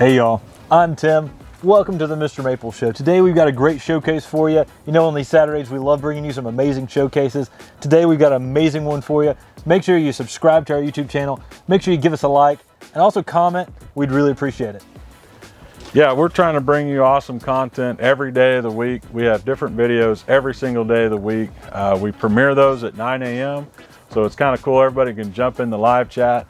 Hey y'all, I'm Tim. Welcome to the Mr. Maple Show. Today we've got a great showcase for you. You know, on these Saturdays we love bringing you some amazing showcases. Today we've got an amazing one for you. Make sure you subscribe to our YouTube channel. Make sure you give us a like and also comment. We'd really appreciate it. Yeah, we're trying to bring you awesome content every day of the week. We have different videos every single day of the week. We premiere those at 9 a.m. So it's kind of cool. Everybody can jump in the live chat,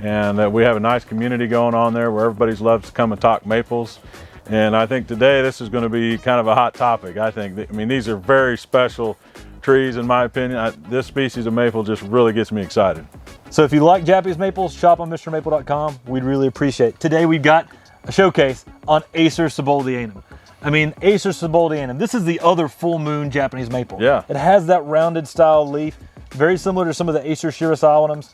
and we have a nice community going on there where everybody loves to come and talk maples. And I think today this is going to be kind of a hot topic. I mean, these are very special trees in my opinion. This species of maple just really gets me excited. So if you like Japanese maples, shop on MrMaple.com. We'd really appreciate it. Today we've got a showcase on Acer sieboldianum. I mean, Acer sieboldianum. This is the other full moon Japanese maple. Yeah. It has that rounded style leaf, very similar to some of the Acer shirasawanums,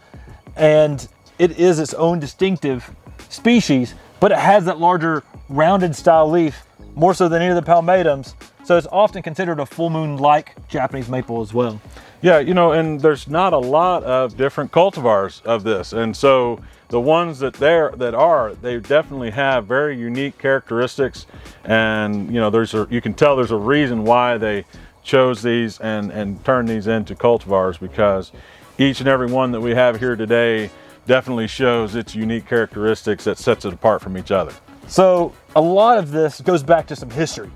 and it is its own distinctive species, but it has that larger rounded style leaf, more so than any of the palmatums. So it's often considered a full moon like Japanese maple as well. Yeah, you know, and there's not a lot of different cultivars of this, and so the ones that they definitely have very unique characteristics, and you know, you can tell there's a reason why they chose these and turned these into cultivars, because each and every one that we have here today definitely shows its unique characteristics that sets it apart from each other. So a lot of this goes back to some history.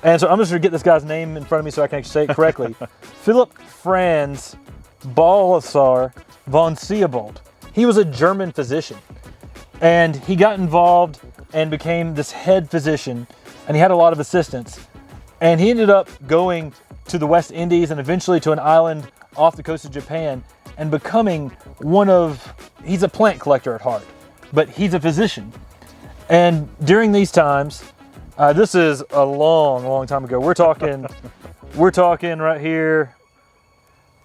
And so I'm just gonna get this guy's name in front of me so I can actually say it correctly. Philip Franz Balthasar von Siebold. He was a German physician, and he got involved and became this head physician, and he had a lot of assistants. And he ended up going to the West Indies and eventually to an island off the coast of Japan and becoming he's a plant collector at heart, but he's a physician. And during these times, this is a long time ago. We're talking right here,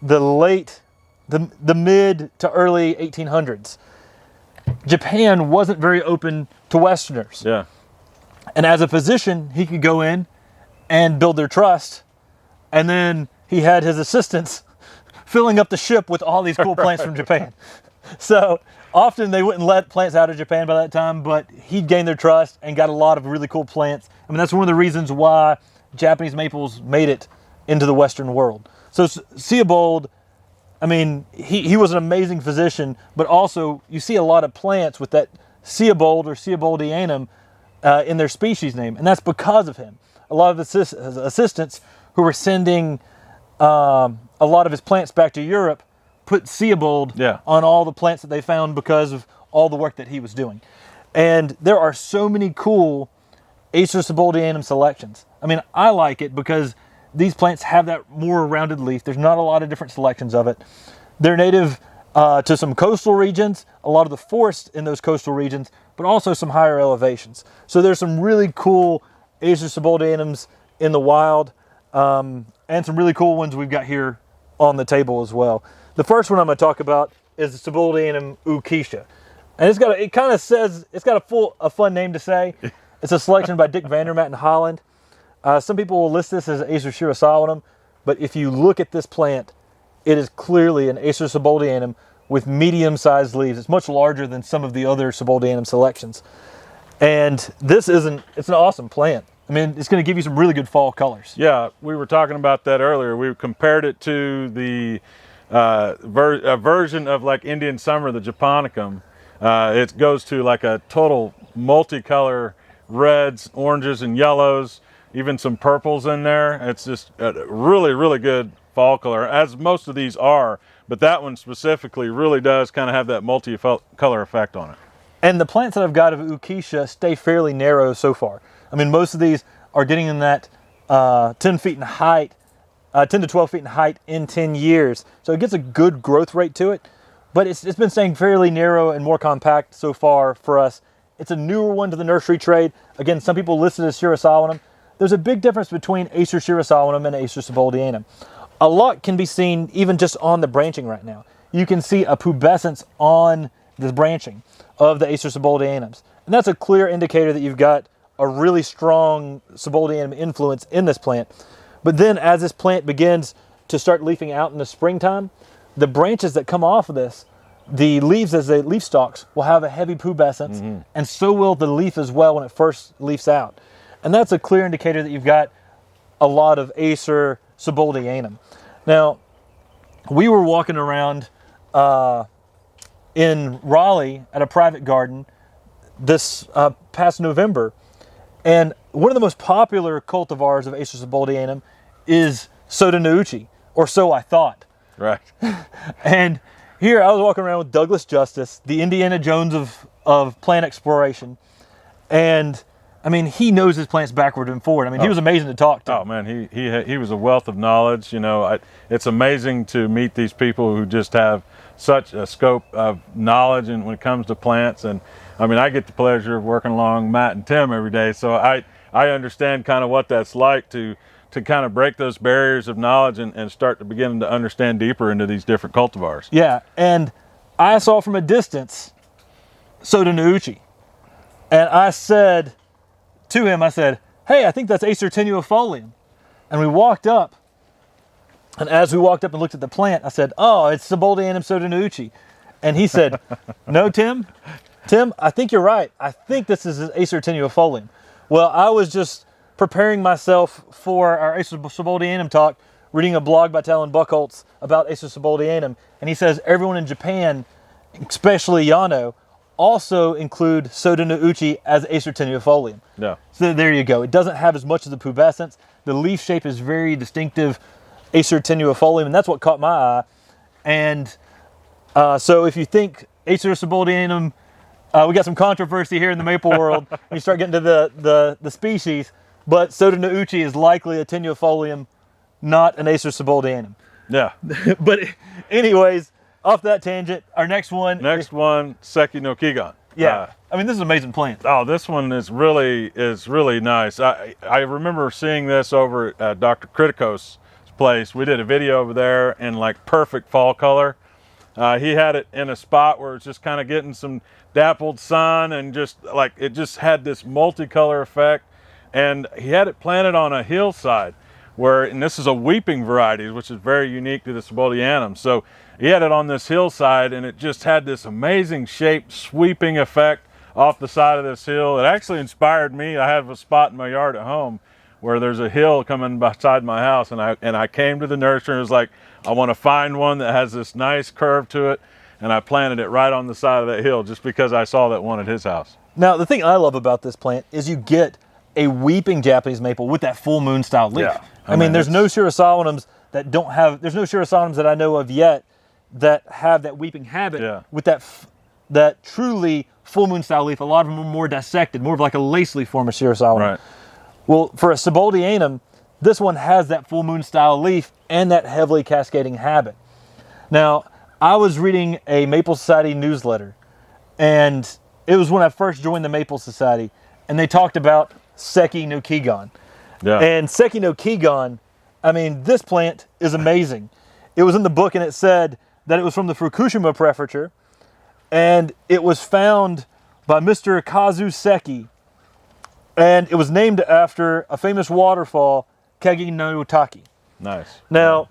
the mid to early 1800s. Japan wasn't very open to Westerners. Yeah. And as a physician, he could go in and build their trust. And then he had his assistants filling up the ship with all these cool plants from Japan. So often they wouldn't let plants out of Japan by that time, but he'd gained their trust and got a lot of really cool plants. I mean, that's one of the reasons why Japanese maples made it into the Western world. So Siebold, I mean, he was an amazing physician, but also you see a lot of plants with that Siebold or sieboldianum in their species name, and that's because of him. A lot of assistants who were sending a lot of his plants back to Europe put Siebold on all the plants that they found because of all the work that he was doing. And there are so many cool Acer sieboldianum selections. I mean, I like it because these plants have that more rounded leaf. There's not a lot of different selections of it. They're native to some coastal regions, a lot of the forests in those coastal regions, but also some higher elevations. So there's some really cool Acer sieboldianums in the wild, and some really cool ones we've got here on the table as well. The first one I'm going to talk about is the Siebold ukisha. And it's got a fun name to say. It's a selection by Dick Vandermaat in Holland. Some people will list this as Acer shirasawanum, but if you look at this plant, it is clearly an Acer sieboldianum with medium-sized leaves. It's much larger than some of the other sieboldianum selections. And it's an awesome plant. I mean, it's going to give you some really good fall colors. Yeah, we were talking about that earlier. We compared it to the version of like Indian summer, the japonicum. It goes to like a total multicolor reds, oranges, and yellows, even some purples in there. It's just a really good fall color, as most of these are, but that one specifically really does kind of have that multi-color effect on it. And the plants that I've got of ukisha stay fairly narrow so far. I mean, most of these are getting in that 10 feet in height, 10 to 12 feet in height in 10 years. So it gets a good growth rate to it, but it's been staying fairly narrow and more compact so far for us. It's a newer one to the nursery trade. Again, some people list it as shirasawanum. There's a big difference between Acer shirasawanum and Acer sieboldianum. A lot can be seen even just on the branching right now. You can see a pubescence on the branching of the Acer sieboldianums. And that's a clear indicator that you've got a really strong sieboldianum influence in this plant. But then as this plant begins to start leafing out in the springtime, the branches that come off of this the leaves leaf stalks will have a heavy pubescence, and so will the leaf as well when it first leaves out. And that's a clear indicator that you've got a lot of Acer sieboldianum. Now, we were walking around in Raleigh at a private garden this past November, and one of the most popular cultivars of Acer sieboldianum is Soda Nouchi, or so I thought. Right. And here I was walking around with Douglas Justice, the Indiana Jones of plant exploration, and I mean, he knows his plants backward and forward. I mean, he was amazing to talk to. Oh man, he was a wealth of knowledge. You know, it's amazing to meet these people who just have such a scope of knowledge, and when it comes to plants. And I mean, I get the pleasure of working along Matt and Tim every day, so I understand kind of what that's like to kind of break those barriers of knowledge and start to begin to understand deeper into these different cultivars. Yeah, and I saw from a distance Soda Nouchi, and I said to him, I said, "Hey, I think that's Acer tenuifolium." And we walked up, and as we walked up and looked at the plant, I said, "Oh, it's Sieboldianum Soda Nouchi." And he said, "No, Tim, I think you're right. I think this is Acer tenuifolium." Well, I was just preparing myself for our Acer sieboldianum talk, reading a blog by Talon Buchholz about Acer sieboldianum, and he says everyone in Japan, especially Yano, also include Soda Nouchi as Acer tenuifolium. Yeah. So there you go. It doesn't have as much of the pubescence. The leaf shape is very distinctive Acer tenuifolium, and that's what caught my eye. And so if you think Acer sieboldianum, we got some controversy here in the maple world. You start getting to the species, but Soda Nouchi is likely a tenuifolium, not an Acer sieboldianum. Yeah. But anyways, off that tangent, our next one, Seki no Kigan. Yeah, I mean, this is an amazing plant. Oh, this one is really nice. I remember seeing this over at Dr. Criticos' place. We did a video over there in like perfect fall color. He had it in a spot where it's just kind of getting some dappled sun, and just like it just had this multicolor effect. And he had it planted on a hillside and this is a weeping variety, which is very unique to the sieboldianum. So he had it on this hillside, and it just had this amazing shape, sweeping effect off the side of this hill. It actually inspired me. I have a spot in my yard at home where there's a hill coming beside my house, and I came to the nursery and was like, I want to find one that has this nice curve to it, and I planted it right on the side of that hill just because I saw that one at his house. Now, the thing I love about this plant is you get a weeping Japanese maple with that full moon style leaf. Yeah. I mean, there's no Shirasolinums that don't have, there's no Shirasolinums that I know of yet that have that weeping habit with that truly full moon style leaf. A lot of them are more dissected, more of like a lace leaf form of Shirasolinum. Right. Well, for a sieboldianum, this one has that full moon style leaf and that heavily cascading habit. Now, I was reading a Maple Society newsletter, and it was when I first joined the Maple Society, and they talked about Seki no Kigan. Yeah. And Seki no Kigan, I mean, this plant is amazing. It was in the book, and it said that it was from the Fukushima prefecture, and it was found by Mr. Kazu Seki, and it was named after a famous waterfall, Kegi no Taki. Nice. Now,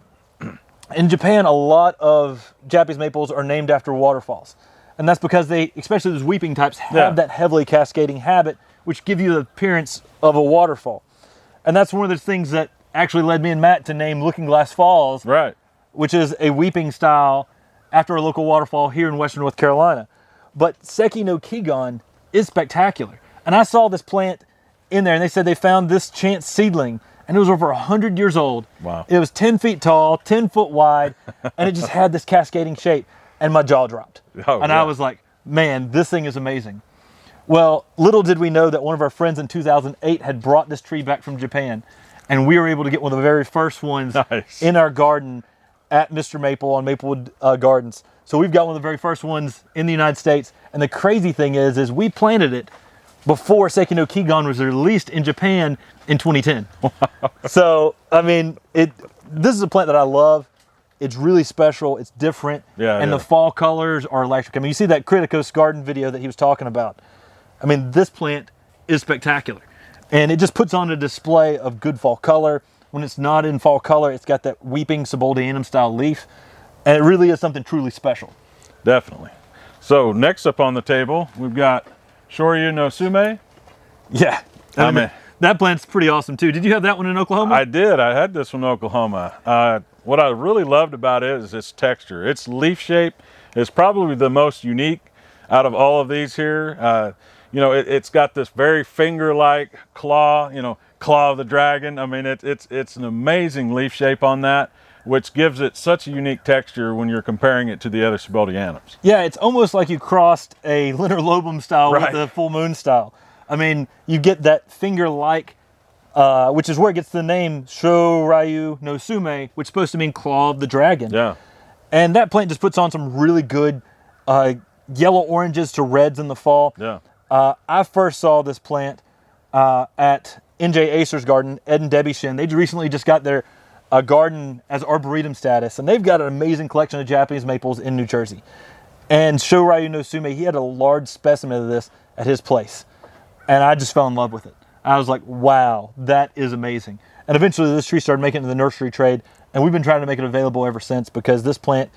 in Japan, a lot of Japanese maples are named after waterfalls, and that's because they, especially those weeping types, have that heavily cascading habit, which give you the appearance of a waterfall. And that's one of the things that actually led me and Matt to name Looking Glass Falls, Right. which is a weeping style after a local waterfall here in Western North Carolina. But Seki no Kigan is spectacular. And I saw this plant in there, and they said they found this chance seedling, and it was over 100 years old. Wow. It was 10 feet tall, 10 foot wide, and it just had this cascading shape, and my jaw dropped. I was like, man, this thing is amazing. Well, little did we know that one of our friends in 2008 had brought this tree back from Japan, and we were able to get one of the very first ones in our garden at MrMaple on Maplewood Gardens. So we've got one of the very first ones in the United States, and the crazy thing is we planted it before Seki no Kigan was released in Japan in 2010. So, I mean, this is a plant that I love. It's really special. It's different. The fall colors are electric. I mean, you see that Criticos garden video that he was talking about. I mean, this plant is spectacular. And it just puts on a display of good fall color. When it's not in fall color, it's got that weeping sieboldianum style leaf. And it really is something truly special. Definitely. So next up on the table, we've got Shoryu no Sume. Yeah. I mean, that plant's pretty awesome too. Did you have that one in Oklahoma? I did. I had this one in Oklahoma. What I really loved about it is its texture. Its leaf shape is probably the most unique out of all of these here. You know, it's got this very finger-like claw, you know, claw of the dragon. I mean, it's an amazing leaf shape on that, which gives it such a unique texture when you're comparing it to the other sieboldianums. Yeah, it's almost like you crossed a linear style Right. with the full moon style. I mean, you get that finger-like, which is where it gets the name Shoryu no Sume, which is supposed to mean claw of the dragon. Yeah. And that plant just puts on some really good yellow oranges to reds in the fall. Yeah. I first saw this plant at NJ Acer's garden, Ed and Debbie Shin. They recently just got their garden as arboretum status, and they've got an amazing collection of Japanese maples in New Jersey. And Shoryu no Sume, he had a large specimen of this at his place, and I just fell in love with it. I was like, wow, that is amazing. And eventually this tree started making it into the nursery trade, and we've been trying to make it available ever since because this plant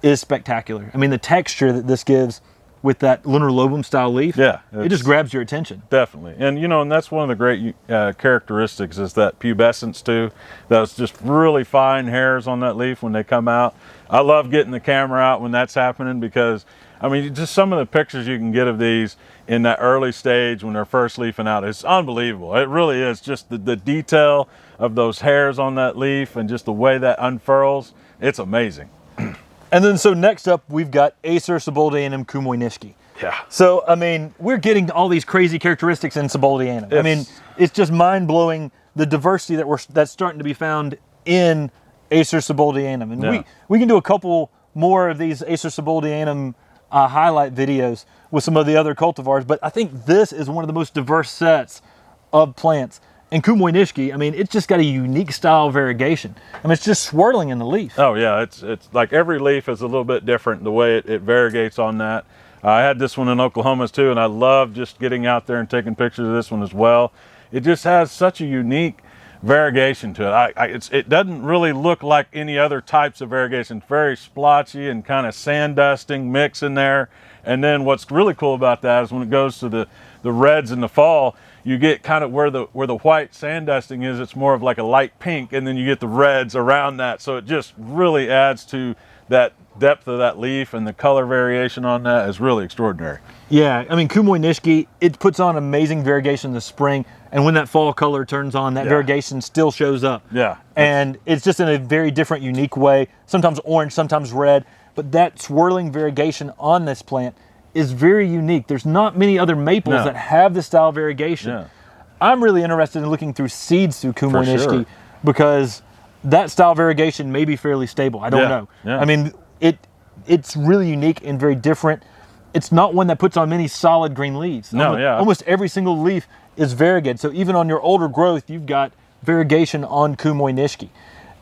is spectacular. I mean, the texture that this gives with that lunar lobum style leaf, Yeah, it just grabs your attention. Definitely. And you know, and that's one of the great characteristics is that pubescence too. Those just really fine hairs on that leaf when they come out. I love getting the camera out when that's happening because, I mean, just some of the pictures you can get of these in that early stage when they're first leafing out, it's unbelievable. It really is. Just the detail of those hairs on that leaf and just the way that unfurls, it's amazing. And then so next up, we've got Acer sieboldianum kumoi nishiki. Yeah. So, I mean, we're getting all these crazy characteristics in sieboldianum. I mean, it's just mind-blowing the diversity that's starting to be found in Acer sieboldianum. And we can do a couple more of these Acer sieboldianum highlight videos with some of the other cultivars, but I think this is one of the most diverse sets of plants. And kumoi nishiki, I mean, it's just got a unique style of variegation. I mean, it's just swirling in the leaf. Oh yeah, it's like every leaf is a little bit different the way it variegates on that. I had this one in Oklahoma too, and I love just getting out there and taking pictures of this one as well. It just has such a unique variegation to it. It doesn't really look like any other types of variegation. It's very splotchy and kind of sand dusting mix in there. And then what's really cool about that is when it goes to the reds in the fall, you get kind of where the white sand dusting is, it's more of like a light pink, and then you get the reds around that. So it just really adds to that depth of that leaf, and the color variation on that is really extraordinary. Yeah, I mean, kumoi nishiki, it puts on amazing variegation in the spring, and when that fall color turns on, that variegation still shows up. Yeah. And it's just in a very different, unique way, sometimes orange, sometimes red, but that swirling variegation on this plant is very unique. There's not many other maples that have this style of variegation. Yeah. I'm really interested in looking through seeds through kumoi nishiki because that style of variegation may be fairly stable. I don't know. Yeah. I mean, it's really unique and very different. It's not one that puts on many solid green leaves. Almost every single leaf is variegated. So even on your older growth, you've got variegation on kumoi nishiki.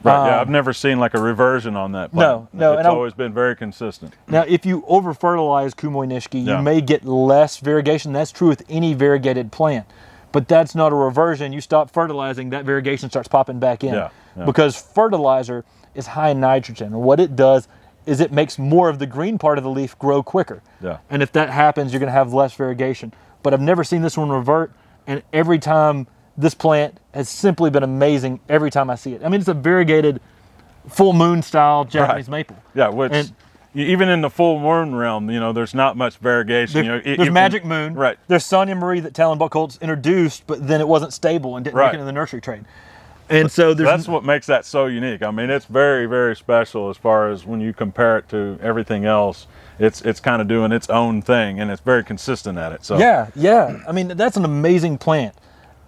Right, yeah, I've never seen like a reversion on that plant. No. It's always been very consistent. Now, if you over-fertilize kumoi nishiki, you may get less variegation. That's true with any variegated plant. But that's not a reversion. You stop fertilizing, that variegation starts popping back in. Because fertilizer is high in nitrogen. And what it does is it makes more of the green part of the leaf grow quicker. And if that happens, you're going to have less variegation. But I've never seen this one revert, and every time this plant has simply been amazing every time I see it. I mean, it's a variegated full moon style Japanese maple. Yeah, which even in the full moon realm, you know, there's not much variegation. There's Magic Moon. Right. There's Sonia Marie that Talon Buchholz introduced, but then it wasn't stable and didn't make it in the nursery trade. And so that's what makes that so unique. I mean, it's very, very special as far as when you compare it to everything else. It's kind of doing its own thing, and it's very consistent at it. So yeah. I mean, that's an amazing plant.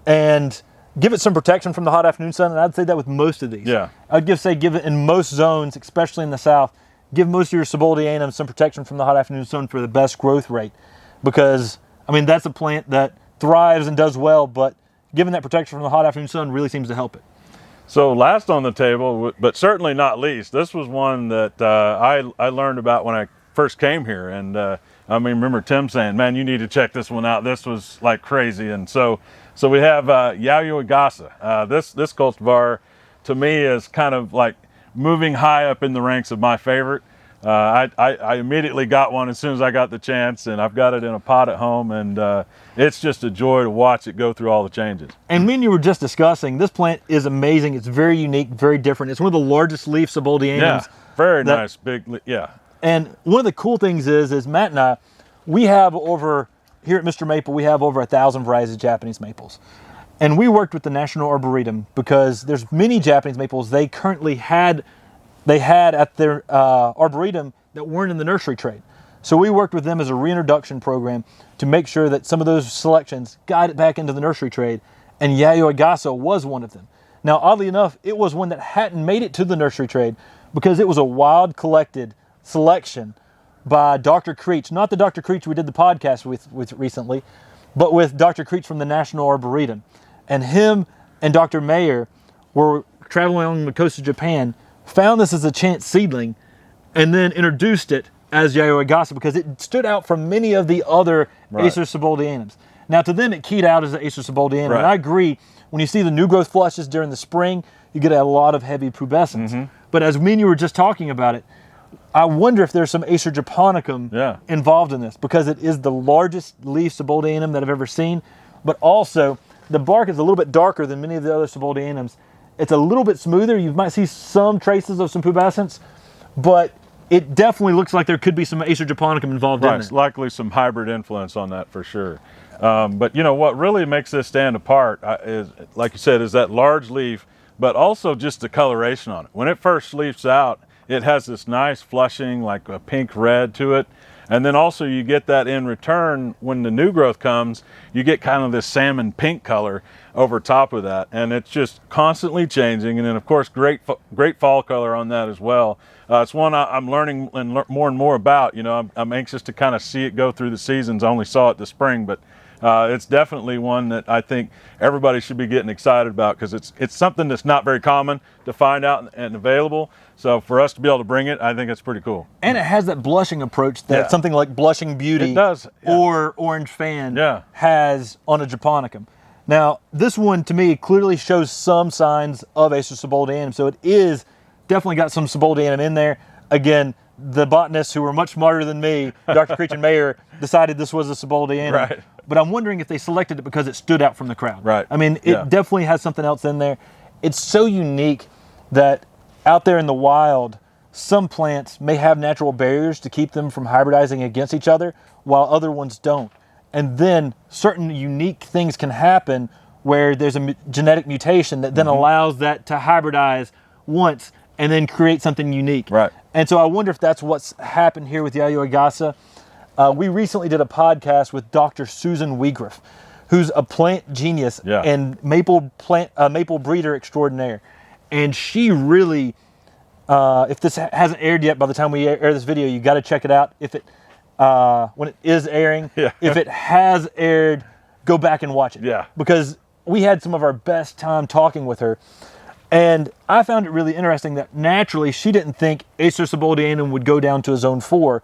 And give it some protection from the hot afternoon sun, and I'd say that with most of these. Yeah. I'd give it in most zones, especially in the south, give most of your sieboldianum some protection from the hot afternoon sun for the best growth rate. Because, I mean, that's a plant that thrives and does well, but giving that protection from the hot afternoon sun really seems to help it. So last on the table, but certainly not least, this was one that I learned about when I first came here. And I mean, remember Tim saying, man, you need to check this one out. This was like crazy. And so we have Yayo agassa. This cultivar, to me, is kind of like moving high up in the ranks of my favorite. I immediately got one as soon as I got the chance, and I've got it in a pot at home, and it's just a joy to watch it go through all the changes. And me and you were just discussing, this plant is amazing. It's very unique, very different. It's one of the largest leaf sieboldianums. Yeah, very nice, big, yeah. And one of the cool things is Matt and I, we have over, here at Mr. Maple, we have over 1,000 varieties of Japanese maples. And we worked with the National Arboretum because there's many Japanese maples they currently had at their Arboretum that weren't in the nursery trade. So we worked with them as a reintroduction program to make sure that some of those selections got it back into the nursery trade, and Yayo agassa was one of them. Now, oddly enough, it was one that hadn't made it to the nursery trade because it was a wild collected selection by Dr. Creech, not the Dr. Creech we did the podcast with recently, but with Dr. Creech from the National Arboretum. And him and Dr. Mayer were traveling along the coast of Japan, found this as a chance seedling, and then introduced it as Yayo agassa because it stood out from many of the other Acer sieboldianums. Now, to them, it keyed out as the Acer sieboldianum. And I agree, when you see the new growth flushes during the spring, you get a lot of heavy pubescence. But as me and you were just talking about it, I wonder if there's some Acer japonicum involved in this, because it is the largest leaf sieboldianum that I've ever seen, but also the bark is a little bit darker than many of the other sieboldianums. It's a little bit smoother. You might see some traces of some pubescence, but it definitely looks like there could be some Acer japonicum involved in it. Likely some hybrid influence on that for sure. But you know what really makes this stand apart is, like you said, is that large leaf, but also just the coloration on it. When it first leaves out, it has this nice flushing, like a pink red to it. And then also you get that in return when the new growth comes, you get kind of this salmon pink color over top of that. And it's just constantly changing. And then of course, great fall color on that as well. It's one I'm learning more and more about. You know, I'm anxious to kind of see it go through the seasons. I only saw it this spring, but it's definitely one that I think everybody should be getting excited about, because it's something that's not very common to find out and available. So for us to be able to bring it, I think it's pretty cool. And it has that blushing approach that something like Blushing Beauty or Orange Fan has on a japonicum. Now, this one to me clearly shows some signs of Acer sieboldianum, so it is definitely got some sieboldianum in there. Again, the botanists who were much smarter than me, Dr. Creech and Mayer, decided this was a sieboldianum. Right. But I'm wondering if they selected it because it stood out from the crowd. Right. I mean, it definitely has something else in there. It's so unique that out there in the wild, some plants may have natural barriers to keep them from hybridizing against each other, while other ones don't. And then certain unique things can happen where there's a genetic mutation that then allows that to hybridize once and then create something unique. Right. And so I wonder if that's what's happened here with Yayo agassa. We recently did a podcast with Dr. Susan Weegriff, who's a plant genius and maple breeder extraordinaire. And she really, if this hasn't aired yet, by the time we air this video, you got to check it out. If it, when it is airing, if it has aired, go back and watch it. Yeah. Because we had some of our best time talking with her. And I found it really interesting that naturally she didn't think Acer sieboldianum would go down to a zone 4,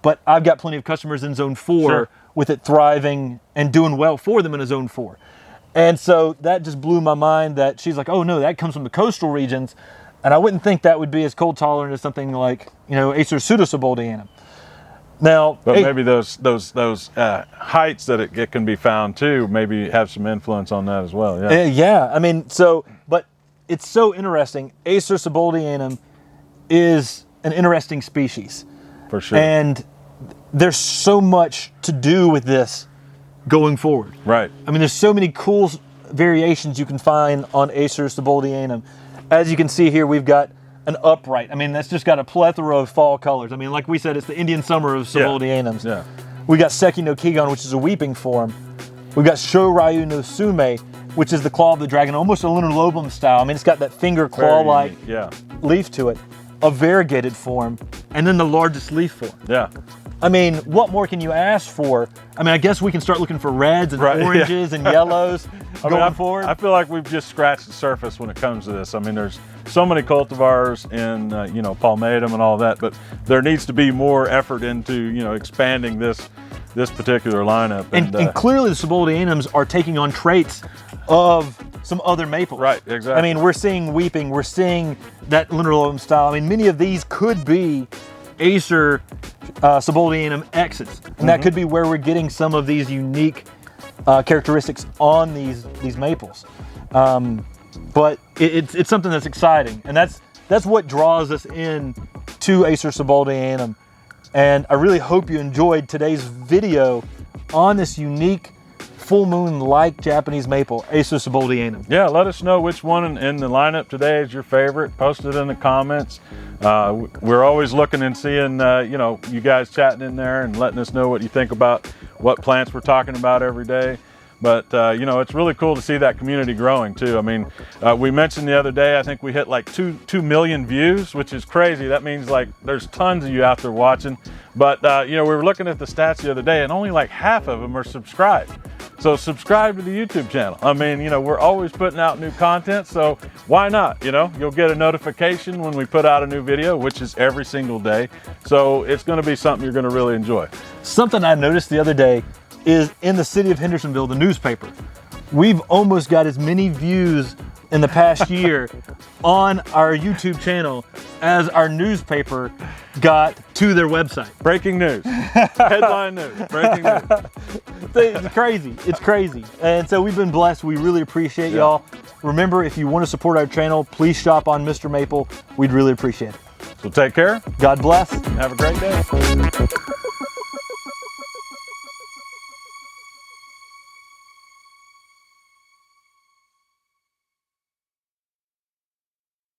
but I've got plenty of customers in zone 4 with it thriving and doing well for them in a zone 4. And so that just blew my mind that she's like, oh no, that comes from the coastal regions. And I wouldn't think that would be as cold tolerant as something like, you know, Acer pseudosieboldianum. Now, but maybe those heights that it can be found too, maybe have some influence on that as well. Yeah. Yeah. I mean, so, but it's so interesting. Acer sieboldianum is an interesting species. For sure. And there's so much to do with this going forward. Right. I mean, there's so many cool variations you can find on Acer sieboldianum. As you can see here, we've got an upright. I mean, that's just got a plethora of fall colors. I mean, like we said, it's the Indian summer of sieboldianums. Yeah. We got Seki no Kigon, which is a weeping form. We've got Shoryu no Sumi, which is the claw of the dragon, almost a lineolobum style. I mean, it's got that finger claw-like leaf to it, a variegated form, and then the largest leaf form. Yeah. I mean, what more can you ask for? I mean, I guess we can start looking for reds and oranges and yellows going forward. I feel like we've just scratched the surface when it comes to this. I mean, there's so many cultivars in, palmatum and all that, but there needs to be more effort into, expanding this particular lineup. And clearly the sieboldianums are taking on traits of some other maples. Right, exactly. I mean, we're seeing weeping, we're seeing that lineolobum style. I mean, many of these could be Acer sieboldianum X's, and that could be where we're getting some of these unique characteristics on these maples. But it's something that's exciting, and that's what draws us in to Acer sieboldianum. And I really hope you enjoyed today's video on this unique full moon like Japanese maple, Acer sieboldianum. Yeah, let us know which one in the lineup today is your favorite. Post it in the comments. We're always looking and seeing you know, you guys chatting in there and letting us know what you think about what plants we're talking about every day. But you know, it's really cool to see that community growing too. I mean, we mentioned the other day, I think we hit like 2 million views, which is crazy. That means like there's tons of you out there watching. But you know, we were looking at the stats the other day, and only like half of them are subscribed. So subscribe to the YouTube channel. I mean, you know, we're always putting out new content, so why not? You know, you'll get a notification when we put out a new video, which is every single day. So it's going to be something you're going to really enjoy. Something I noticed the other day is in the city of Hendersonville, the newspaper. We've almost got as many views in the past year on our YouTube channel as our newspaper got to their website. Breaking news. Headline news. Breaking news. It's crazy. It's crazy. And so we've been blessed. We really appreciate y'all. Remember, if you want to support our channel, please shop on Mr. Maple. We'd really appreciate it. So take care. God bless. Have a great day.